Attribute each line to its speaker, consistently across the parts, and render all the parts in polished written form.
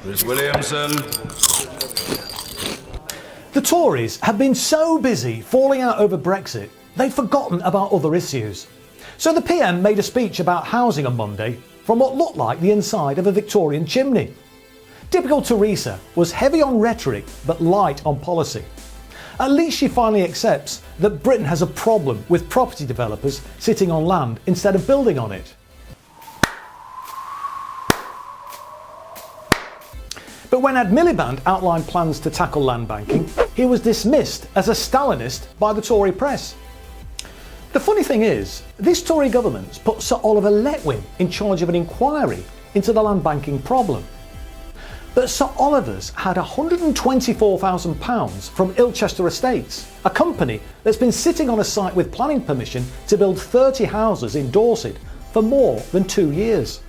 Speaker 1: Chris Williamson.
Speaker 2: The Tories have been so busy falling out over Brexit, they've forgotten about other issues. So the PM made a speech about housing on Monday from what looked like the inside of a Victorian chimney. Typical Theresa was heavy on rhetoric but light on policy. At least she finally accepts that Britain has a problem with property developers sitting on land instead of building on it. But when Ed Miliband outlined plans to tackle land banking, he was dismissed as a Stalinist by the Tory press. The funny thing is, this Tory government's put Sir Oliver Letwin in charge of an inquiry into the land banking problem. But Sir Oliver's had £124,000 from Ilchester Estates, a company that's been sitting on a site with planning permission to build 30 houses in Dorset for more than 2 years.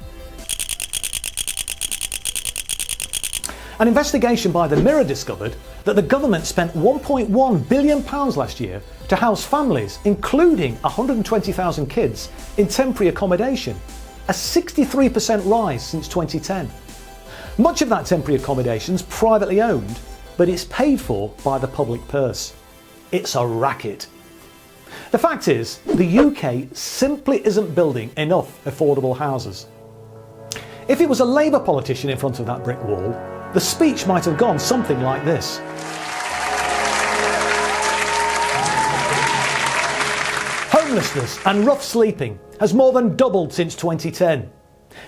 Speaker 2: An investigation by the Mirror discovered that the government spent £1.1 billion last year to house families, including 120,000 kids, in temporary accommodation, a 63% rise since 2010. Much of that temporary accommodation is privately owned, but it's paid for by the public purse. It's a racket. The fact is, the UK simply isn't building enough affordable houses. If it was a Labour politician in front of that brick wall, the speech might have gone something like this. Homelessness and rough sleeping has more than doubled since 2010.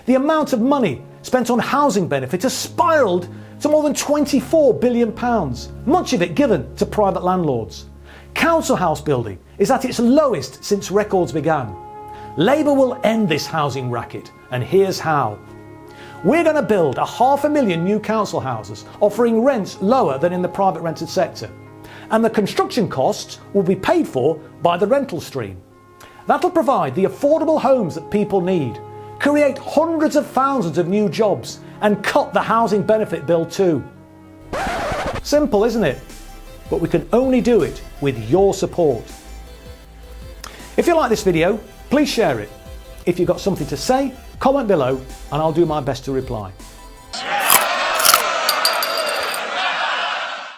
Speaker 2: The amount of money spent on housing benefits has spiralled to more than £24 billion, much of it given to private landlords. Council house building is at its lowest since records began. Labour will end this housing racket, and here's how. We're going to build 500,000 new council houses, offering rents lower than in the private rented sector. And the construction costs will be paid for by the rental stream. That'll provide the affordable homes that people need, create hundreds of thousands of new jobs, and cut the housing benefit bill too. Simple, isn't it? But we can only do it with your support. If you like this video, please share it. If you've got something to say, comment below and I'll do my best to reply.